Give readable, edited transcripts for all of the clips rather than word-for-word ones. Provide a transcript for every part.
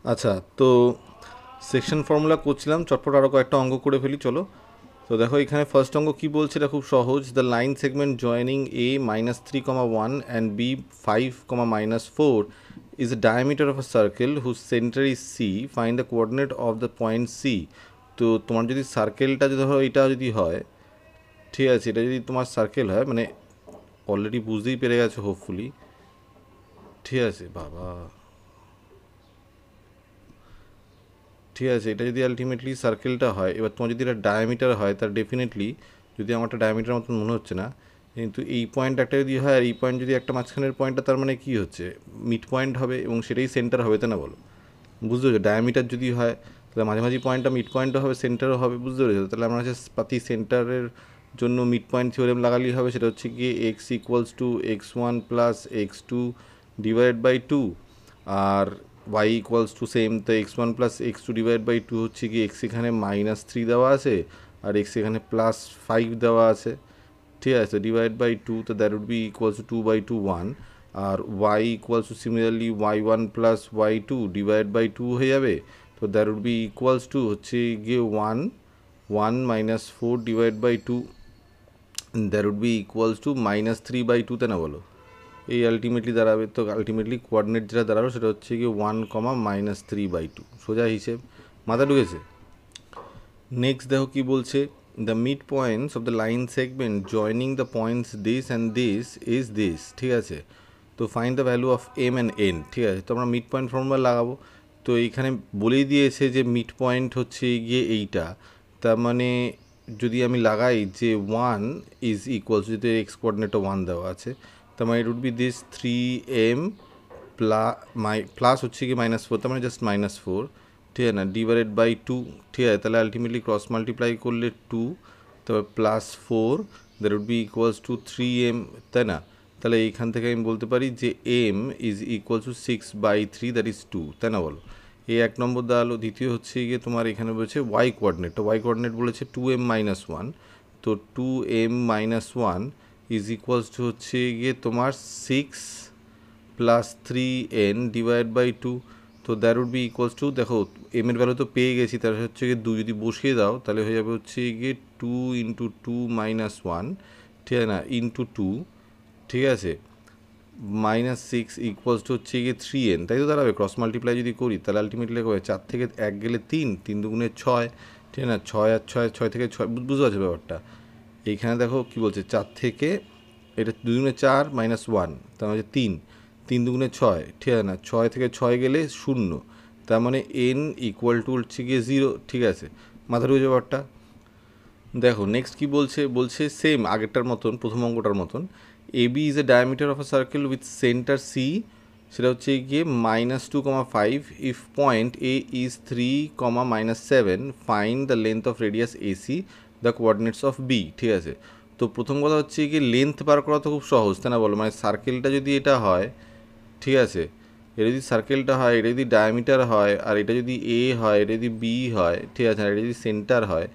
আচ্ছা, তো section formula করছিলাম, চটপট আরও কয়েকটা অঙ্ক করে ফেলি চলো। তো দেখো এখানে ফার্স্ট অঙ্ক কী বলছে, এটা খুব সহজ। The line segment joining A -3, 1 and B 5, -4 is a diameter of a circle whose center is C. Find the coordinate of the point C. তো তোমার যদি সার্কেলটা যদি ধরো এটা যদি হয়, ঠিক আছে, এটা যদি তোমার সার্কেল হয়, মানে অলরেডি বুঝতেই পেরে গেছো হোপফুলি, ঠিক আছে বাবা, ঠিক আছে, এটা যদি আলটিমেটলি সার্কেলটা হয়, এবার তোমার যদি এটা ডায়ামিটার হয়, তার ডেফিনেটলি, যদি আমারটা ডায়ামিটার মতন মনে হচ্ছে না, কিন্তু এই পয়েন্ট একটা যদি হয় আর এই পয়েন্ট যদি একটা মাঝখানের পয়েন্টটা, তার মানে কি হচ্ছে, মিড পয়েন্ট হবে এবং সেটাই সেন্টার হবে, তাই না বলো? বুঝতে পেরেছো? ডায়ামিটার যদি হয় তাহলে মাঝামাঝি পয়েন্টটা মিড পয়েন্টও হবে, সেন্টারও হবে, বুঝতে পেরেছো? তাহলে আমরা হচ্ছে পাতি সেন্টারের জন্য মিড পয়েন্ট থিওরেম লাগালেই হবে। সেটা হচ্ছে কি x=x1 + x2 /2, আর y=, সেম তো x1 + x2 /2 হচ্ছে কি, x এখানে -3 দেওয়া আছে আর x এখানে +5 দেওয়া আছে, ঠিক আছে, /2, তো দ্যাট উড বি = 2/2 1, আর y=, সিমিলারলি y1 + y2 হয়ে যাবে, তো দ্যাট উড বি হচ্ছে গিয়ে 1 - 4 /2, দ্যাট উড বি -3/2, তাই না বলো? এই আলটিমেটলি দাঁড়াবে, তো আলটিমেটলি কোঅর্ডিনেট যেটা দাঁড়াবে সেটা হচ্ছে কি 1, -3/2, সোজা হিসেব, মাথা ঢুকেছে? নেক্সট দেখো কি বলছে, the mid points of the line segment joining the points this and this is this, ঠিক আছে। তো find the value of m and n, ঠিক আছে। তো আমরা মিড পয়েন্ট ফর্মুলা লাগাবো। তো এইখানে বলেই দিয়েছে যে মিড পয়েন্ট হচ্ছে গিয়ে এইটা, তার মানে যদি আমি লাগাই যে 1 যদি এক্স কোঅর্ডিনেটও 1 দেওয়া আছে, তার মানে it would be this 3m plus হচ্ছে কি -4, তার মানে জাস্ট -4, ঠিক আছে না, /2, ঠিক আছে। তাহলে আলটিমেটলি ক্রস মাল্টিপ্লাই করলে 2, তারপর +4, দ্যাট উড বি = 3m, তাই না? তাহলে এইখান থেকে আমি বলতে পারি যে m = 6/3, দ্যাট ইজ 2, তাই না বলো? এই এক নম্বর দাঁড়ালো। দ্বিতীয় হচ্ছে গিয়ে তোমার এখানে বলেছে ওয়াই কোঅর্ডিনেট, তো ওয়াই কোঅর্ডিনেট বলেছে 2m-1, তো 2m-1 হচ্ছে গিয়ে তোমার 6 +3n/2, তো দ্যাট উড বি দেখো এম এর ভ্যালু তো পেয়ে গেছি, তাহলে হচ্ছে গিয়ে 2 যদি বসিয়ে দাও তাহলে হয়ে যাবে হচ্ছে গিয়ে 2 × 2 - 1, ঠিক আছে না, ×2, ঠিক আছে, -6 হচ্ছে গিয়ে 3n, তাই তো দাঁড়াবে। ক্রস মাল্টিপ্লাই যদি করি তাহলে আলটিমেটলি হবে 4 থেকে 1 গেলে 3, 3 দুগুণে 6, ঠিক আছে না, 6 আর 6, 6 থেকে 6, বুঝতে পারছো ব্যাপারটা? এইখানে দেখো কি বলছে, 4 থেকে, এটা 2 দুগুণে 4 -1, তার মানে 3, 3 দুগুণে 6, ঠিক আছে না, 6 থেকে 6 গেলে 0, তার মানে n হচ্ছে গিয়ে 0, ঠিক আছে, মাথা ঢুকে ব্যাপারটা? দেখো নেক্সট কি বলছে, বলছে সেম আগেরটার মতন, প্রথম অঙ্কটার মতন, A B is a diameter of a circle with centre C, সেটা হচ্ছে গিয়ে -2, 5, if point A is 3, -7, find the length of radius AC, the coordinates of B, ঠিক আছে। তো প্রথম কথা হচ্ছে গিয়ে লেন্থ বার করা তো খুব সহজ, তাই না বলো? মানে সার্কেলটা যদি এটা হয়, ঠিক আছে, এটা যদি সার্কেলটা হয়, এটা যদি ডায়ামিটার হয়, আর এটা যদি এ হয়, এটা যদি বি হয়, ঠিক আছে, আর এটা যদি সেন্টার হয়,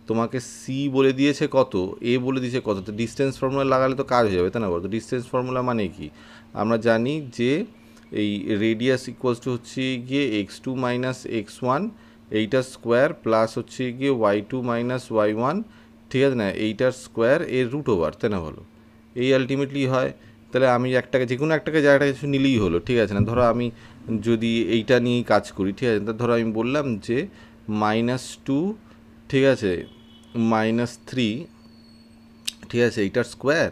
তোমাকে সি বলে দিয়েছে কত, এ বলে দিয়েছে কত, তো ডিস্টেন্স ফর্মুলা লাগালে তো কাজ হয়ে যাবে, তাই না বলো? তো ডিস্টেন্স ফর্মুলা মানে কি, আমরা জানি যে এই রেডিয়াস হচ্ছে গিয়ে x2 - x1, এইটার স্কোয়ার প্লাস হচ্ছে গিয়ে y2 - y1, ঠিক আছে না, এইটার স্কোয়ার এর √, তাই না বলো? এই আলটিমেটলি হয়। তাহলে আমি একটাকে, যে কোনো একটাকে জায়গাটা কিছু নিলেই হলো, ঠিক আছে না। ধরো আমি যদি এইটা নিয়েই কাজ করি, ঠিক আছে, ধরো আমি বললাম যে -2, ঠিক আছে, -3, ঠিক আছে, এইটার স্কোয়ার,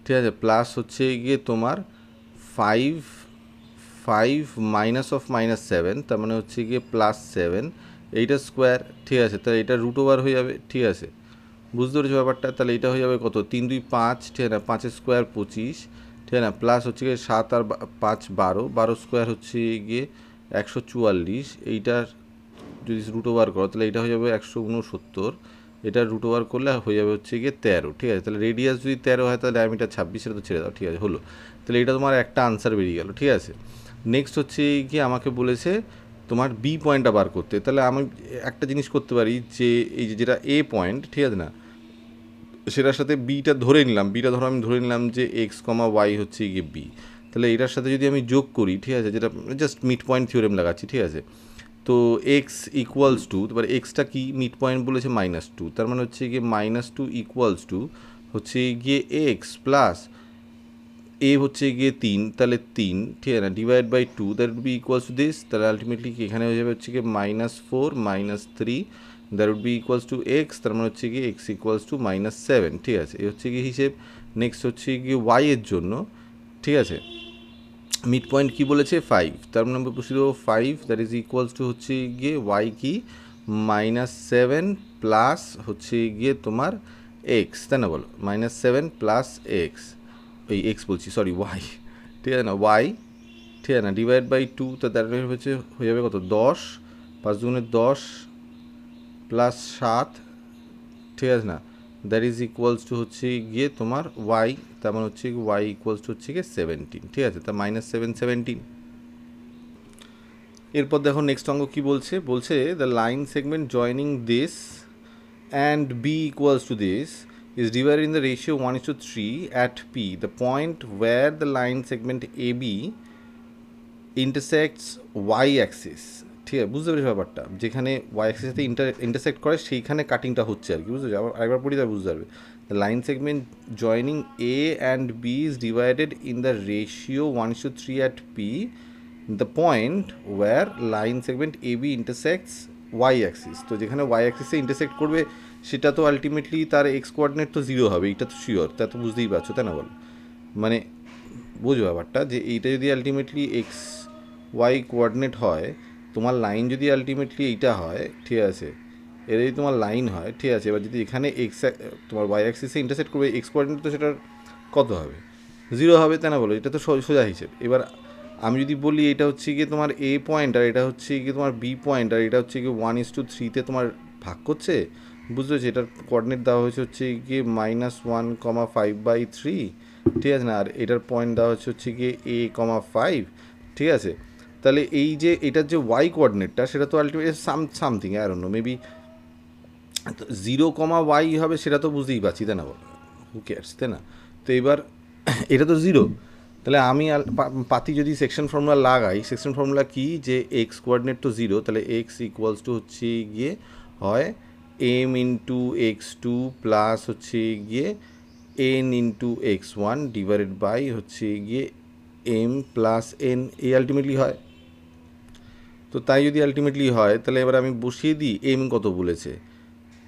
ঠিক আছে, প্লাস হচ্ছে গিয়ে তোমার 5, 5 -7, তার মানে হচ্ছে গিয়ে +7, এইটার স্কোয়ার, ঠিক আছে, তাহলে এটা √, হয়ে যাবে, ঠিক আছে, বুঝতে পেরেছো ব্যাপারটা? তাহলে এটা হয়ে যাবে কত, 3 2 5, ঠিক আছে না, 5-এর স্কোয়ার 25, ঠিক আছে না, প্লাস হচ্ছে গিয়ে 7 আর 5 12, 12 স্কোয়ার হচ্ছে গিয়ে 144, এইটার যদি √, করো তাহলে এটা হয়ে যাবে 169, এটা √, করলে হয়ে যাবে হচ্ছে গিয়ে 13, ঠিক আছে। তাহলে রেডিয়াস যদি 13 হয় তাহলে ডায়ামিটার 26, এটা তো ছেড়ে দাও, ঠিক আছে, হলো। তাহলে এটা তোমার একটা আনসার বেরিয়ে গেল, ঠিক আছে। নেক্সট হচ্ছে কি, আমাকে বলেছে তোমার বি পয়েন্টটা বার করতে। তাহলে আমি একটা জিনিস করতে পারি যে এই যে যেটা এ পয়েন্ট, ঠিক আছে না, সেটার সাথে বিটা ধরে নিলাম, বিটা ধরো আমি ধরে নিলাম যে x, y হচ্ছে গিয়ে বি। তাহলে এটার সাথে যদি আমি যোগ করি, ঠিক আছে, যেটা জাস্ট মিড পয়েন্ট থিওরেম লাগাচ্ছি, ঠিক আছে, তো এক্স ইকুয়ালস টু, তারপরে এক্সটা কি মিড পয়েন্ট বলেছে -2, তার মানে হচ্ছে গিয়ে -2 ইকুয়ালস টু হচ্ছে গিয়ে এক্স প্লাস এ হচ্ছে গিয়ে 3, তাহলে 3, ঠিক আছে না, divide by 2, that would be equals to this, তাহলে আলটিমেটলি এখানে হয়ে যাবে হচ্ছে গিয়ে -4 -3, that would be equals to x, তার মানে হচ্ছে গিয়ে এক্স ইকুয়ালস টু -7, ঠিক আছে। এই হচ্ছে গিয়ে হিসেব। নেক্সট হচ্ছে গিয়ে ওয়াই এর জন্য, ঠিক আছে, মিড পয়েন্ট কী বলেছে 5, তার মানে আমরা বসিয়ে দেবো 5, দ্যাট ইজ ইকুয়ালস টু হচ্ছে গিয়ে ওয়াই কি -7 প্লাস হচ্ছে গিয়ে তোমার এক্স, তাই না বলো, -7 প্লাস এক্স, ওই এক্স বলছি, সরি ওয়াই, ঠিক আছে না, ওয়াই, ঠিক আছে না, ডিভাইড বাই 2, তো দ্যাট হচ্ছে হয়ে যাবে কত 10, 5 দুগুণে 10 প্লাস 7, ঠিক আছে না, দ্যাট ইজ ইকুয়ালস টু হচ্ছে গিয়ে তোমার ওয়াই, তার মানে হচ্ছে ওয়াই ইকুয়ালস টু হচ্ছে গিয়ে 17, ঠিক আছে, তা -7 17। এরপর দেখো নেক্সট অঙ্ক কী বলছে, বলছে the line segment joining this and B equals to this is divided in the ratio 1:3 at P, the point where the line segment AB intersects y axis, ঠিক আছে, বুঝতে পেরেছি ব্যাপারটা, যেখানে y axis সাথে ইন্টারসেক্ট করে সেইখানে কাটিংটা হচ্ছে আর কি, বুঝতে পারছি, আরেকবার পড়ি তাহলে বুঝতে পারবে। The line segment joining A and B is divided in the ratio 1:3 at P, the point where line segment AB intersects y axis, তো যেখানে y axis-এ ইন্টারসেক্ট করবে সেটা তো আলটিমেটলি তার এক্স কোঅর্ডিনেট তো 0 হবে, এটা তো শিওর, তা তো বুঝতেই পারছো, তাই না বল, মানে বুঝো ব্যাপারটা, যে এইটা যদি আলটিমেটলি এক্স ওয়াই কোঅর্ডিনেট হয়, তোমার লাইন যদি আলটিমেটলি এইটা হয়, ঠিক আছে, এটা যদি তোমার লাইন হয়, ঠিক আছে, এবার যদি এখানে এক্স তোমার ওয়াই অ্যাক্সিসে ইন্টারসেক্ট করবে এক্স কোঅর্ডিনেট, তো সেটার কত হবে, 0 হবে, তাই না বলো, এটা তো সোজা হিসেব। এবার আমি যদি বলি এটা হচ্ছে গিয়ে তোমার এ পয়েন্ট আর এটা হচ্ছে গিয়ে তোমার বি পয়েন্ট আর এটা হচ্ছে গিয়ে 1:3 তোমার ভাগ করছে, বুঝতে পারছি, এটার কোঅর্ডিনেট দেওয়া হয়েছে হচ্ছে গিয়ে -1,5/3, ঠিক আছে না, আর এটার পয়েন্ট দেওয়া হচ্ছে গিয়ে A,5, ঠিক আছে, তাহলে এই যে এটার যে ওয়াই কোঅর্ডিনেটটা সেটা তো ultimately something I don't know, maybe 0, y হবে, সেটা তো বুঝতেই পারছি, তাই না বলো, হু কেয়ার্স, তাই না। তো এবার এটা তো 0, তাহলে আমি পাতি যদি সেকশন ফর্মুলা লাগাই, সেকশন ফর্মুলা কি, যে এক্স কোঅর্ডিনেট তো 0, তাহলে এক্স ইকুয়ালস টু হচ্ছে গিয়ে হয় এম ইন্টু x2 প্লাস হচ্ছে গিয়ে N into x1 divided by হচ্ছে গিয়ে এম প্লাস এন, এই আলটিমেটলি হয়। তো তাই যদি আলটিমেটলি হয়, তাহলে এবার আমি বসিয়ে দিই এম কত বলেছে,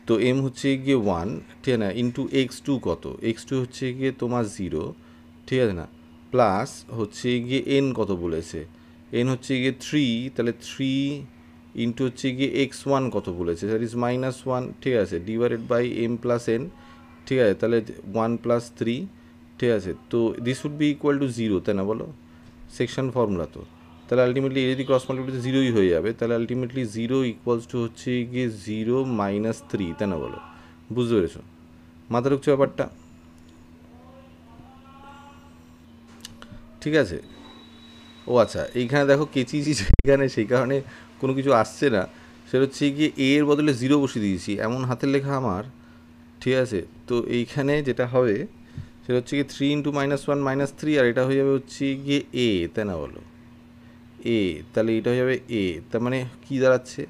তো এম হচ্ছে গিয়ে 1, ঠিক আছে না, ইন্টু x2 কত, x2 হচ্ছে গিয়ে তোমার 0, ঠিক আছে না, প্লাস হচ্ছে গিয়ে এন কত বলেছে, এন হচ্ছে গিয়ে 3, তাহলে 3 ইন্টু হচ্ছে গিয়ে x1 কত বলেছে, দ্যাট ইজ -1, ঠিক আছে, divided by m plus n, ঠিক আছে, তাহলে 1 + 3, ঠিক আছে, তো this would be equal to 0, তাই না বলো, সেকশন ফর্মুলা তো, তাহলে আলটিমেটলি এই যদি ক্রস মাল্টিপ্লাই 0ই হয়ে যাবে, তাহলে আলটিমেটলি 0 ইকুয়ালস টু হচ্ছে গিয়ে 0 - 3, তাই না বলো, বুঝতে পেরেছো, মাথা ঢুকছে ব্যাপারটা, ঠিক আছে। ও আচ্ছা, এইখানে দেখো কেচিয়েছি সেখানে, সেই কারণে কোনো কিছু আসছে না, সেটা হচ্ছে গিয়ে এ এর বদলে 0 বসিয়ে দিয়েছি, এমন হাতের লেখা আমার, ঠিক আছে, তো এইখানে যেটা হবে সেটা হচ্ছে গিয়ে 3 × -1 - 3, আর এটা হয়ে যাবে হচ্ছে গিয়ে এ, তাই না বলো, এ, তাহলে এটা হয়ে যাবে এ, তার মানে কী দাঁড়াচ্ছে,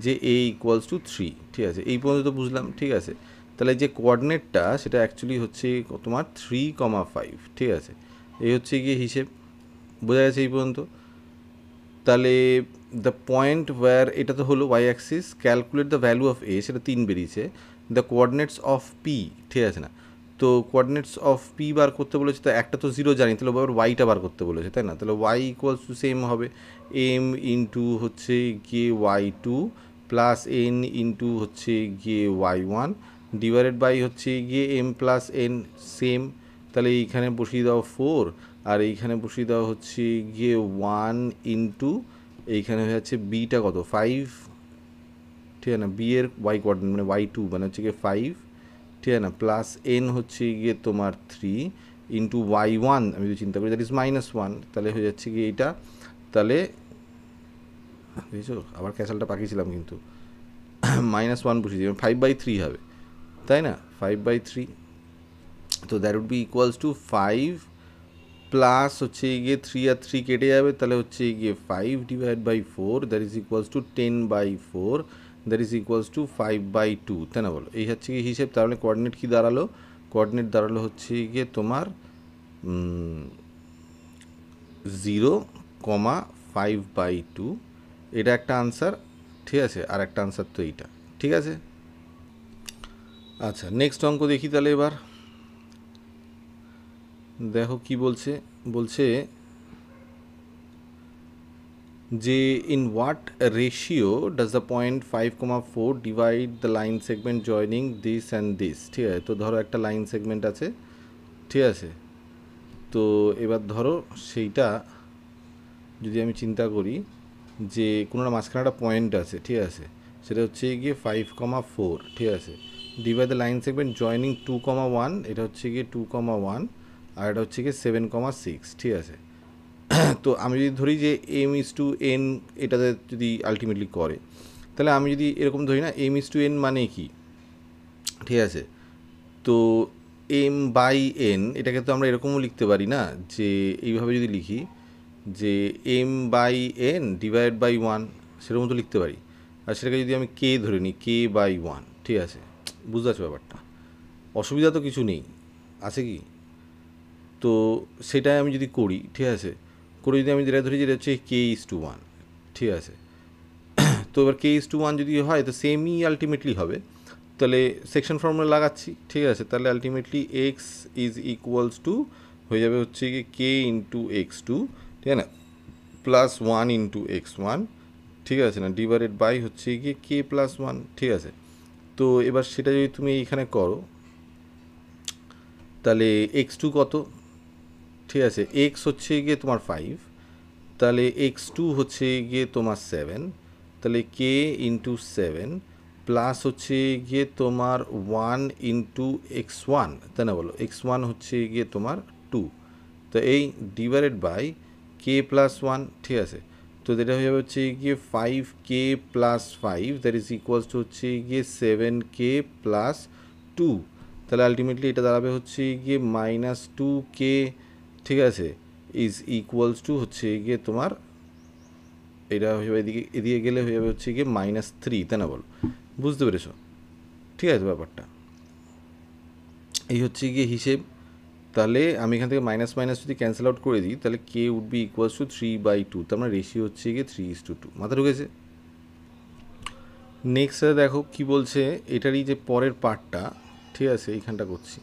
যে এ ইকুয়ালস টু 3, ঠিক আছে, এই পর্যন্ত তো বুঝলাম, ঠিক আছে, তাহলে যে কোঅর্ডিনেটটা সেটা অ্যাকচুয়ালি হচ্ছে তোমার 3,5, ঠিক আছে, এই হচ্ছে গিয়ে হিসেব, বোঝা গেছে এই পর্যন্ত। তাহলে দ্য পয়েন্ট ওয়্যার, এটা তো হলো Y axis, calculate the value of A, সেটা 3 বেরিয়েছে, দ্য কোঅর্ডিনেটস অফ পি, ঠিক আছে না, তো কোঅর্ডিনেটস অফ পি বার করতে বলেছে, তো একটা তো 0 জানি, তাহলে আবার ওয়াইটা বার করতে বলেছে, তাই না, তাহলে ওয়াই ইকুয়ালস টু সেম হবে এম ইন্টু হচ্ছে গিয়ে y2 প্লাস এন ইন্টু হচ্ছে গিয়ে y1 ডিভাইডেড বাই হচ্ছে গিয়ে এম প্লাস এন, সেম, তাহলে এইখানে বসিয়ে দাও 4, আর এইখানে বসিয়ে দেওয়া হচ্ছে গিয়ে 1 ইন্টু এইখানে হয়ে যাচ্ছে বিটা কত 5, ঠিক আছে না, বি এর ওয়াই কোঅর্ডিনেট মানে y2 মানে হচ্ছে গিয়ে 5, ঠিক আছে না, প্লাস এন হচ্ছে গিয়ে তোমার 3 ইন্টু y1, আমি যদি চিন্তা করি দ্যাট ইজ -1, তাহলে হয়ে যাচ্ছে গিয়ে এইটা, তাহলে বুঝেছো, আবার ক্যাসালটা পাকিয়েছিলাম কিন্তু -1 বসিয়ে দিই, 5/3 হবে, তাই না, 5/3, তো that would be equals to 5 plus হচ্ছে গিয়ে 3 আর 3 কেটে যাবে, তাহলে হচ্ছে গিয়ে 5 divide by 4 that is equals to 10/4 that is equals to 5/2, তাই না বলো? এই হচ্ছে গিয়ে হিসেব। তাহলে কোঅর্ডিনেট কী দাঁড়ালো? কোঅর্ডিনেট দাঁড়ালো হচ্ছে গিয়ে তোমার 0,5/2। এটা একটা আনসার, ঠিক আছে। আর একটা আনসার তো এইটা, ঠিক আছে। আচ্ছা, নেক্সট অঙ্ক দেখি তাহলে এবার। দেখো কি বলছে, বলছে যে in what ratio does the point 5,4 divide the line segment joining this and this, ঠিক আছে। তো ধরো একটা লাইন সেগমেন্ট আছে, ঠিক আছে। তো এবার ধরো সেইটা যদি আমি চিন্তা করি যে কোনো মাঝখানে একটা পয়েন্ট আছে, ঠিক আছে, সেটা হচ্ছে গিয়ে 5,4, ঠিক আছে, divide the line segment joining 2,1, এটা হচ্ছে গিয়ে 2,1, আর এটা হচ্ছে গিয়ে 7,6, ঠিক আছে। তো আমি যদি ধরি যে m/n এটাতে যদি আলটিমেটলি করে, তাহলে আমি যদি এরকম ধরি না, m/n মানে কি, ঠিক আছে। তো m/n এটাকে তো আমরা এরকমও লিখতে পারি না, যে এইভাবে যদি লিখি যে m/n ডিভাইড বাই 1, সেরকম তো লিখতে পারি। আর সেটাকে যদি আমি k ধরে নিই, k/1, ঠিক আছে। বুঝতে পারছো ব্যাপারটা? অসুবিধা তো কিছু নেই, আছে কি? তো সেটাই আমি যদি করি, ঠিক আছে, করে যদি আমি যেটা ধরি যেটা হচ্ছে k/1, ঠিক আছে। তো এবার k/1 যদি হয় তো সেমই আলটিমেটলি হবে। তাহলে সেকশন ফর্মুলা লাগাচ্ছি, ঠিক আছে। তাহলে ultimately x is equals two হয়ে যাবে হচ্ছে কি কে ইন্টু x2, ঠিক আছে না, প্লাস 1 ইন্টু x1, ঠিক আছে না, ডিভাইডেড বাই হচ্ছে গিয়ে k+1, ঠিক আছে। তো এবার সেটা যদি তুমি এইখানে করো, তাহলে x2 কত, ঠিক আছে, x হচ্ছে গিয়ে তোমার 5, তাহলে x2 হচ্ছে গিয়ে তোমার 7, তাহলে k ইন্টু 7 প্লাস হচ্ছে গিয়ে তোমার 1 ইন্টু x1, তাই না বলো, x1 হচ্ছে গিয়ে তোমার 2, তো এই ডিভাইডেড বাই k+1, ঠিক আছে। তো যেটা হয়ে যাবে হচ্ছে গিয়ে 5k plus 5 that is equals two হচ্ছে গিয়ে 7k প্লাস 2, তাহলে আলটিমেটলি এটা দাঁড়াবে হচ্ছে গিয়ে -2k, ঠিক আছে, ইজ ইকুয়ালস টু হচ্ছে গিয়ে তোমার এটা হয়ে যাবে এদিকে, এদিকে গেলে হয়ে যাবে হচ্ছে গিয়ে -3, তাই না বলো? বুঝতে পেরেছো? ঠিক আছে ব্যাপারটা, এই হচ্ছে গিয়ে হিসেব। তাহলে আমি এখান থেকে মাইনাস মাইনাস যদি ক্যান্সেল আউট করে দিই, তাহলে কে উড বি ইকুয়ালস টু 3/2, তার মানে রেশিও হচ্ছে গিয়ে 3:2। মাথা ঢুকেছে? নেক্সট দেখো কি বলছে, এটারই যে পরের পার্টটা, ঠিক আছে, এইখানটা করছি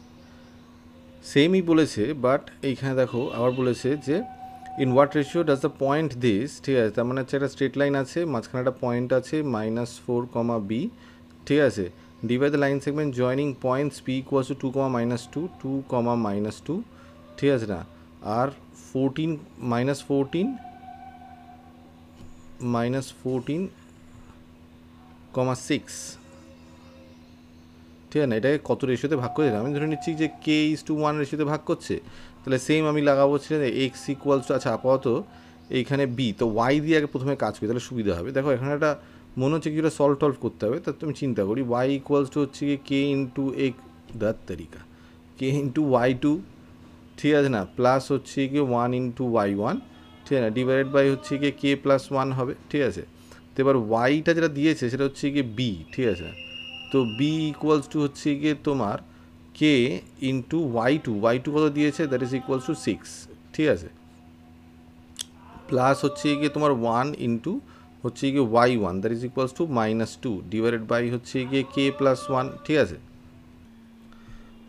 সেমই বলেছে, বাট এইখানে দেখো আবার বলেছে যে in what ratio does the point this, ঠিক আছে। তার মানে হচ্ছে একটা স্ট্রেট লাইন আছে, মাঝখানে একটা পয়েন্ট আছে -4, b, ঠিক আছে, divide the line segment joining points p equals to 2, -2, ঠিক আছে না, আর 14 -14,6, ঠিক আছে না। এটাকে কত রেশিওতে ভাগ করছে আমি ধরে নিচ্ছি যে k/1 রেশিওতে ভাগ করছে, তাহলে সেম আমি লাগাবো ছিল এক্স ইকুয়ালস টু, আচ্ছা আপাতত এইখানে বি, তো ওয়াই দিয়ে আগে প্রথমে কাজ করি, তাহলে সুবিধা হবে। দেখো এখানে একটা মনে হচ্ছে কিছুটা সলভ করতে হবে, তা তুমি চিন্তা করি ওয়াই ইকুয়ালস টু হচ্ছে গিয়ে কে ইন্টু এক্স, দার তারিকা, কে ইন্টু y2, ঠিক আছে না, প্লাস হচ্ছে গিয়ে 1 ইন্টু y1, ঠিক আছে না, ডিভাইডেড বাই হচ্ছে গিয়ে k+1 হবে, ঠিক আছে। তো এবার ওয়াইটা যেটা দিয়েছে সেটা হচ্ছে গিয়ে বি, ঠিক আছে। তো বি ইকুয়ালস টু হচ্ছে গিয়ে তোমার কে ইন্টু ওয়াই টু কত দিয়েছে, দ্যাট ইজ ইকুয়ালস টু 6, ঠিক আছে, প্লাস হচ্ছে গিয়ে তোমার 1 ইন্টু হচ্ছে গিয়ে y1 that is equals to -2 divided by হচ্ছে গিয়ে k+1, ঠিক আছে।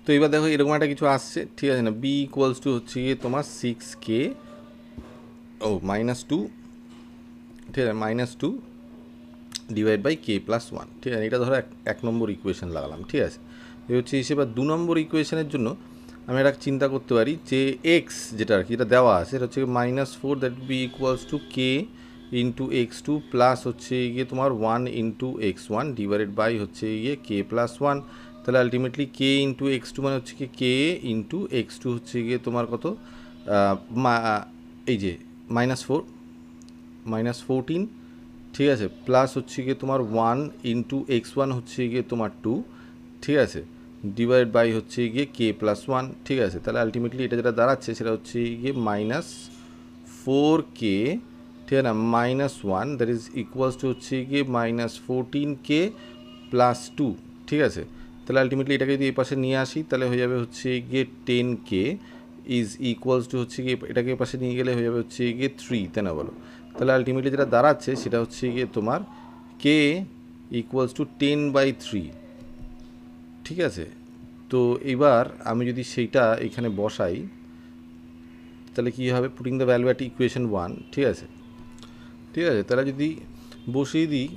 তো এবার দেখো এরকম একটা কিছু আসছে, ঠিক আছে না, বি ইকুয়ালস টু হচ্ছে গিয়ে তোমার 6k -2, ঠিক আছে, -2 ডিভাইড বাই k+1, ঠিক আছে। এটা ধরো এক নম্বর ইকুয়েশন লাগালাম, ঠিক আছে। এই হচ্ছে হিসেবে 2 নম্বর ইকুয়েশনের জন্য আমি একটা চিন্তা করতে পারি যে এক্স যেটা আর কি যেটা দেওয়া আছে এটা হচ্ছে -4 that be equals to k into x2 plus হচ্ছে গিয়ে তোমার 1 ইন্টু x1 ডিভাইডেড বাই হচ্ছে গিয়ে k+1, তাহলে আলটিমেটলি কে ইন্টু x2 মানে হচ্ছে কি কে ইন্টু x2 হচ্ছে গিয়ে তোমার কত, এই যে -14, ঠিক আছে, প্লাস হচ্ছে গিয়ে তোমার 1 ইন্টু x1 হচ্ছে গিয়ে তোমার 2, ঠিক আছে, ডিভাইড বাই হচ্ছে গিয়ে কে প্লাস ওয়ান, ঠিক আছে। তাহলে আলটিমেটলি এটা যেটা দাঁড়াচ্ছে সেটা হচ্ছে গিয়ে -4k, ঠিক আছে না, -1, দ্যাট ইজ ইকুয়ালস টু হচ্ছে গিয়ে -14k প্লাস 2, ঠিক আছে। তাহলে আলটিমেটলি এটাকে যদি এই পাশে নিয়ে আসি তাহলে হয়ে যাবে হচ্ছে গিয়ে 10k ইজ ইকুয়ালস টু হচ্ছে গিয়ে, এটাকে এই পাশে নিয়ে গেলে হয়ে যাবে হচ্ছে গিয়ে 3, তাই না বলো। তাহলে আলটিমেটলি যেটা দাঁড়াচ্ছে সেটা হচ্ছে গিয়ে তোমার k ইকুয়ালস টু 10/3, ঠিক আছে। তো এবার আমি যদি সেইটা এখানে বসাই তাহলে কী হবে, putting the value at equation 1, ঠিক আছে, ঠিক আছে। তাহলে যদি বসিয়ে দিই,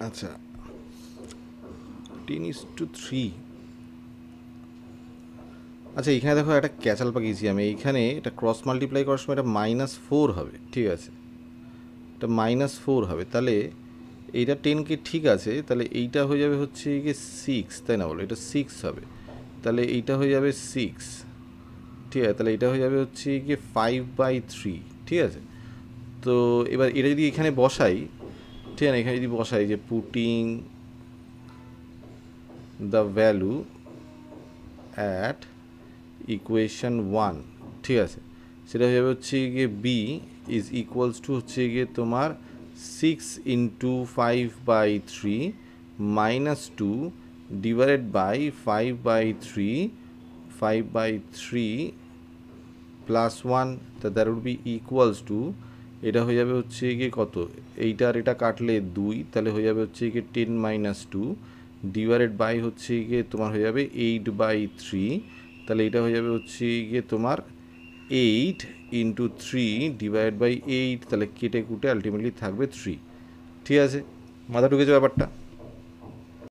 আচ্ছা 10:3, আচ্ছা এখানে দেখো একটা ক্যাচাল পাকিয়েছি আমি, এইখানে এটা ক্রস মাল্টিপ্লাই করার সময় এটা -4 হবে, ঠিক আছে, এটা -4 হবে। তাহলে এইটা 10k, ঠিক আছে। তাহলে এইটা হয়ে যাবে হচ্ছে গিয়ে 6, তাই না বলো, এটা 6 হবে। তাহলে এইটা হয়ে যাবে 6, ঠিক আছে। তাহলে এটা হয়ে যাবে হচ্ছে গিয়ে 5/3, ঠিক আছে। তো এবার এটা যদি এখানে বসাই, ঠিক আছে, এখানে যদি বসাই যে putting the value at equation 1, ঠিক আছে, সেটা হয়ে যাবে হচ্ছে গিয়ে বি ইজ ইকুয়ালস টু হচ্ছে গিয়ে তোমার 6 × 5/3 -2 divided by 5/3 plus 1, that would be equals to, এটা হয়ে যাবে হচ্ছে গিয়ে কত, এইটা আর এটা কাটলে 2, তাহলে হয়ে যাবে হচ্ছে গিয়ে 10 - 2 ডিভাইডেড বাই হচ্ছে গিয়ে তোমার হয়ে যাবে 8/3, তাহলে এটা হয়ে যাবে হচ্ছে গিয়ে তোমার 8 × 3 ডিভাইড বাই 8, তাহলে কেটে কুটে আলটিমেটলি থাকবে 3, ঠিক আছে। মাথা ঢুকেছে ব্যাপারটা।